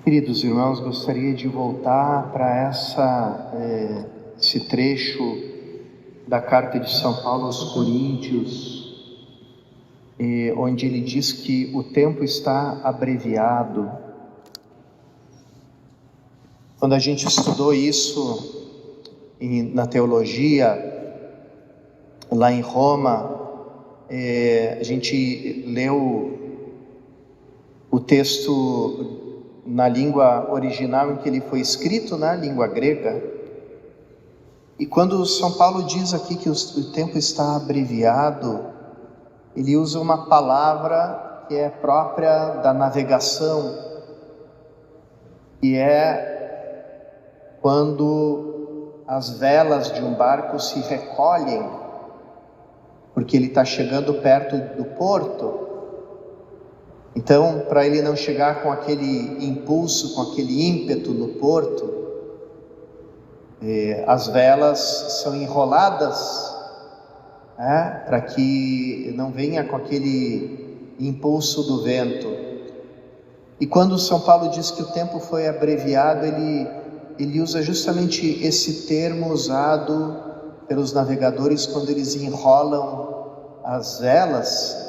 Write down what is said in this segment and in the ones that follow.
Queridos irmãos, gostaria de voltar para esse trecho da carta de São Paulo aos Coríntios, onde ele diz que o tempo está abreviado. Quando a gente estudou isso na teologia, lá em Roma, a gente leu o texto na língua original em que ele foi escrito, na língua grega. E quando São Paulo diz aqui que o tempo está abreviado, ele usa uma palavra que é própria da navegação, que é quando as velas de um barco se recolhem, porque ele está chegando perto do porto. Então, para ele não chegar com aquele impulso, com aquele ímpeto no porto, as velas são enroladas, para que não venha com aquele impulso do vento. E quando São Paulo diz que o tempo foi abreviado, ele usa justamente esse termo usado pelos navegadores quando eles enrolam as velas,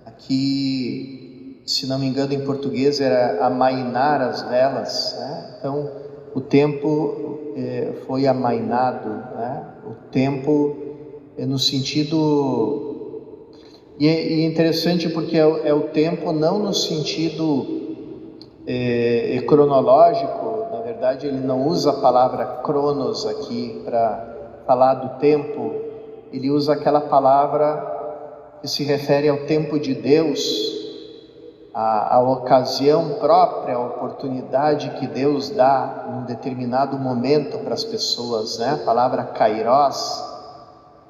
Aqui, se não me engano, em português era amainar as velas, Então, o tempo foi amainado, O tempo no sentido... E é interessante porque é o tempo não no sentido cronológico. Na verdade, ele não usa a palavra cronos aqui para falar do tempo. Ele usa aquela palavra que se refere ao tempo de Deus, a ocasião própria, a oportunidade que Deus dá num determinado momento para as pessoas, A palavra kairos,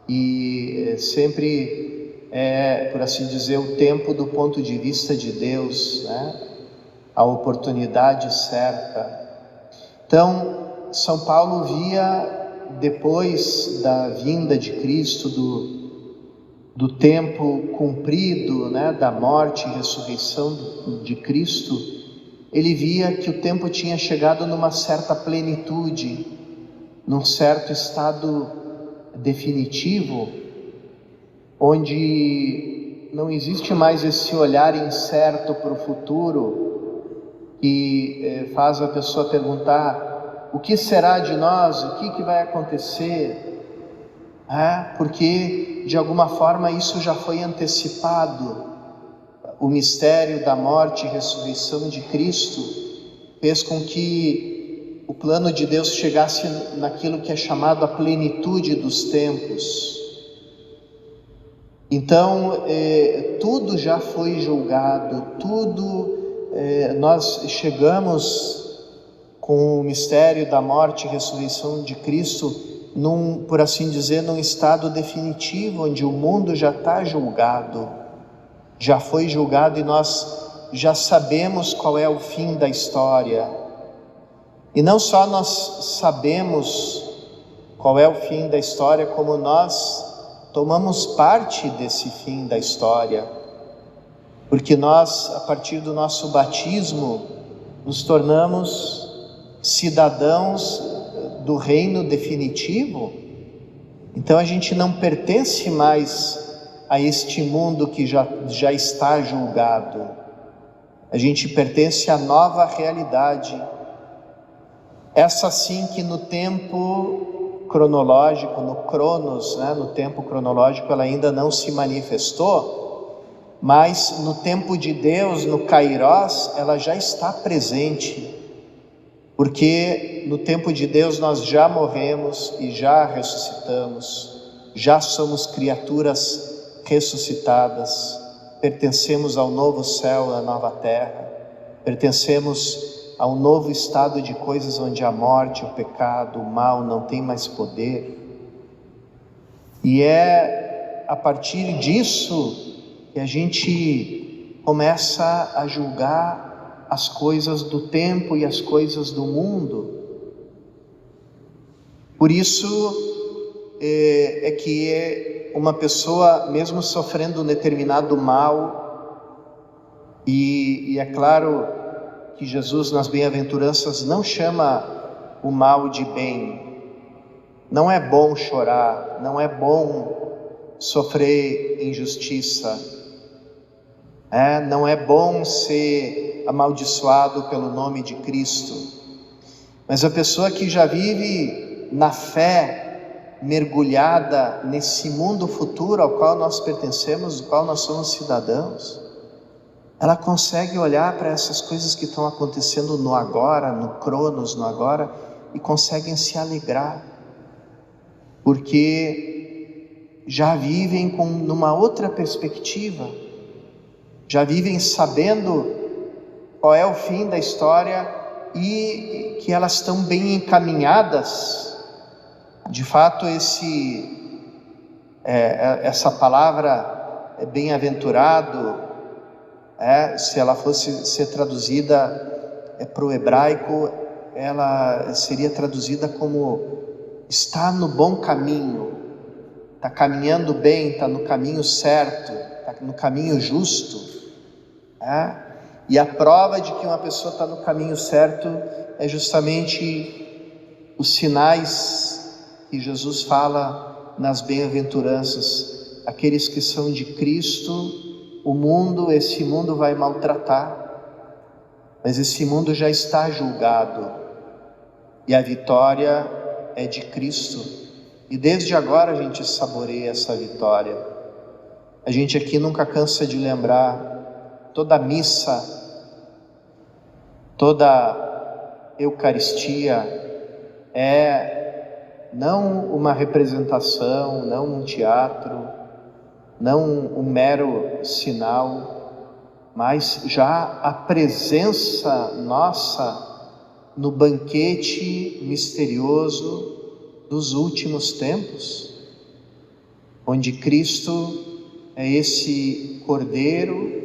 e sempre por assim dizer, o tempo do ponto de vista de Deus, A oportunidade certa. Então, São Paulo via, depois da vinda de Cristo, do tempo cumprido, da morte e ressurreição de Cristo, ele via que o tempo tinha chegado numa certa plenitude, num certo estado definitivo, onde não existe mais esse olhar incerto para o futuro, que faz a pessoa perguntar: o que será de nós? O que vai acontecer? Porque de alguma forma isso já foi antecipado. O mistério da morte e ressurreição de Cristo fez com que o plano de Deus chegasse naquilo que é chamado a plenitude dos tempos. Então, tudo já foi julgado, nós chegamos com o mistério da morte e ressurreição de Cristo por assim dizer, num estado definitivo, onde o mundo já está julgado, já foi julgado, e nós já sabemos qual é o fim da história. E não só nós sabemos qual é o fim da história, como nós tomamos parte desse fim da história, porque nós, a partir do nosso batismo, nos tornamos cidadãos do reino definitivo. Então a gente não pertence mais a este mundo que já está julgado. A gente pertence à nova realidade, essa sim que no tempo cronológico, no cronos, no tempo cronológico, ela ainda não se manifestou, mas no tempo de Deus, no kairos, ela já está presente. Porque no tempo de Deus nós já morremos e já ressuscitamos, já somos criaturas ressuscitadas, pertencemos ao novo céu, à nova terra, pertencemos a um novo estado de coisas onde a morte, o pecado, o mal não tem mais poder. E é a partir disso que a gente começa a julgar as coisas do tempo e as coisas do mundo. Por isso que uma pessoa, mesmo sofrendo um determinado mal, e é claro que Jesus nas bem-aventuranças não chama o mal de bem. Não é bom chorar, não é bom sofrer injustiça, não é bom ser amaldiçoado pelo nome de Cristo. Mas a pessoa que já vive na fé, mergulhada nesse mundo futuro ao qual nós pertencemos, do qual nós somos cidadãos, ela consegue olhar para essas coisas que estão acontecendo no agora, no cronos, no agora, e conseguem se alegrar, porque já vivem numa outra perspectiva, já vivem sabendo qual é o fim da história e que elas estão bem encaminhadas. De fato, essa palavra bem-aventurado, se ela fosse ser traduzida para o hebraico, ela seria traduzida como está no bom caminho, está caminhando bem, está no caminho certo, está no caminho justo. E a prova de que uma pessoa está no caminho certo é justamente os sinais que Jesus fala nas bem-aventuranças. Aqueles que são de Cristo, esse mundo vai maltratar, mas esse mundo já está julgado, e a vitória é de Cristo, e desde agora a gente saboreia essa vitória. A gente aqui nunca cansa de lembrar, toda missa, toda Eucaristia é não uma representação, não um teatro, não um mero sinal, mas já a presença nossa no banquete misterioso dos últimos tempos, onde Cristo é esse Cordeiro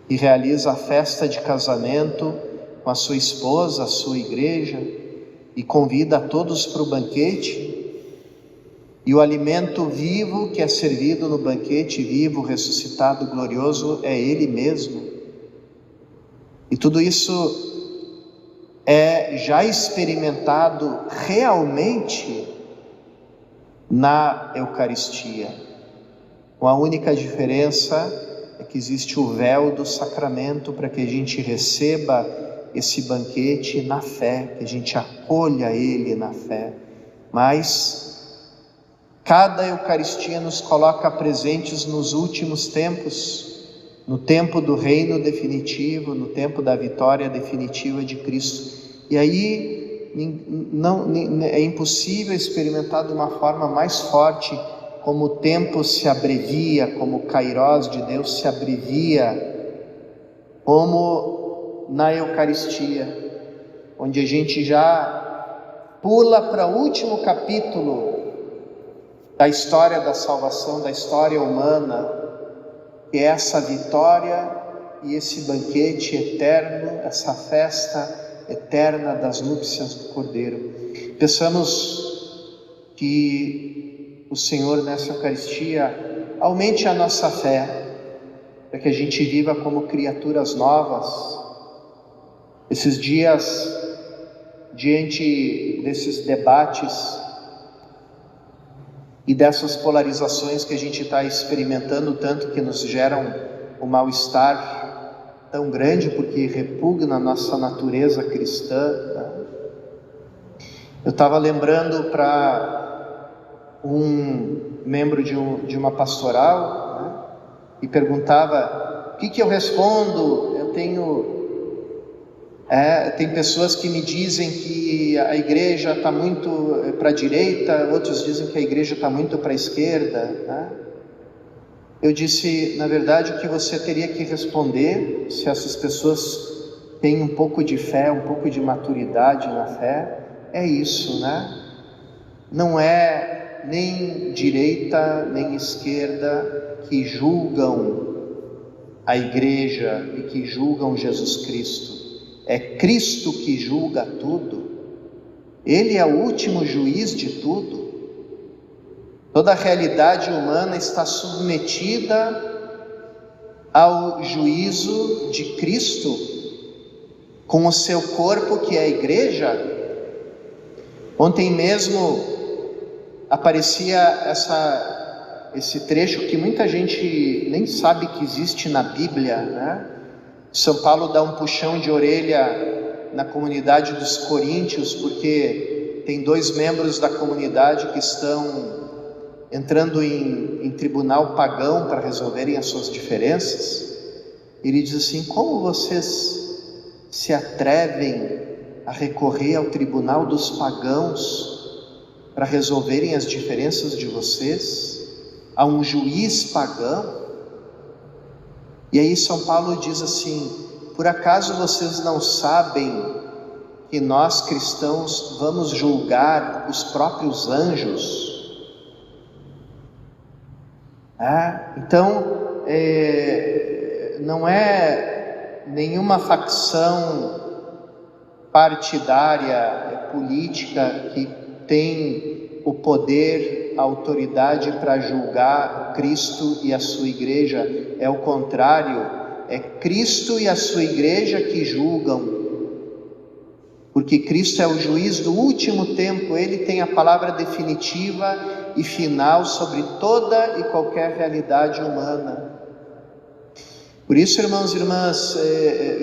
que realiza a festa de casamento com a sua esposa, a sua igreja, e convida a todos para o banquete. E o alimento vivo que é servido no banquete vivo, ressuscitado, glorioso, é Ele mesmo. E tudo isso é já experimentado realmente na Eucaristia. Com a única diferença é que existe o véu do sacramento para que a gente receba esse banquete na fé, que a gente acolha ele na fé. Mas cada Eucaristia nos coloca presentes nos últimos tempos, no tempo do reino definitivo, no tempo da vitória definitiva de Cristo. E aí é impossível experimentar de uma forma mais forte como o tempo se abrevia, como o Kairós de Deus se abrevia, como na Eucaristia, onde a gente já pula para o último capítulo da história da salvação, da história humana, que é essa vitória e esse banquete eterno, essa festa eterna das núpcias do Cordeiro. Peçamos que o Senhor nessa Eucaristia aumente a nossa fé, para que a gente viva como criaturas novas. Esses dias, diante desses debates e dessas polarizações que a gente está experimentando, tanto que nos geram um mal-estar tão grande, porque repugna a nossa natureza cristã, Eu estava lembrando para um membro de uma pastoral, e perguntava: o que eu respondo? Eu tem pessoas que me dizem que a igreja está muito para a direita, outros dizem que a igreja está muito para a esquerda, Eu disse: na verdade, o que você teria que responder, se essas pessoas têm um pouco de fé, um pouco de maturidade na fé, é isso, Não é nem direita nem esquerda que julgam a igreja e que julgam Jesus Cristo. É Cristo que julga tudo. Ele é o último juiz de tudo. Toda a realidade humana está submetida ao juízo de Cristo. com o seu corpo, que é a igreja. Ontem mesmo aparecia esse trecho que muita gente nem sabe que existe na Bíblia, né? São Paulo dá um puxão de orelha na comunidade dos coríntios, porque tem 2 membros da comunidade que estão entrando em tribunal pagão para resolverem as suas diferenças. Ele diz assim: como vocês se atrevem a recorrer ao tribunal dos pagãos para resolverem as diferenças de vocês, a um juiz pagão? E aí São Paulo diz assim: por acaso vocês não sabem que nós cristãos vamos julgar os próprios anjos? Então, não é nenhuma facção partidária, política, que tem o poder, a autoridade para julgar Cristo e a sua igreja. É o contrário, é Cristo e a sua igreja que julgam, porque Cristo é o juiz do último tempo. Ele tem a palavra definitiva e final sobre toda e qualquer realidade humana. Por isso, irmãos e irmãs,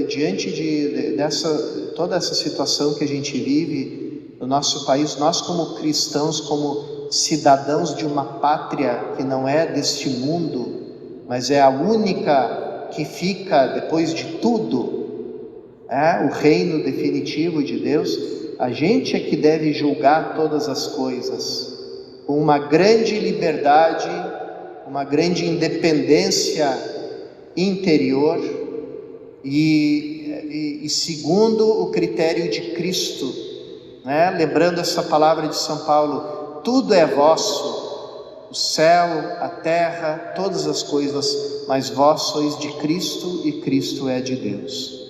diante dessa toda essa situação que a gente vive no nosso país, nós como cristãos, como cidadãos de uma pátria que não é deste mundo, mas é a única que fica depois de tudo, o reino definitivo de Deus, a gente é que deve julgar todas as coisas com uma grande liberdade, uma grande independência interior e segundo o critério de Cristo, né? Lembrando essa palavra de São Paulo: tudo é vosso, o céu, a terra, todas as coisas, mas vós sois de Cristo e Cristo é de Deus.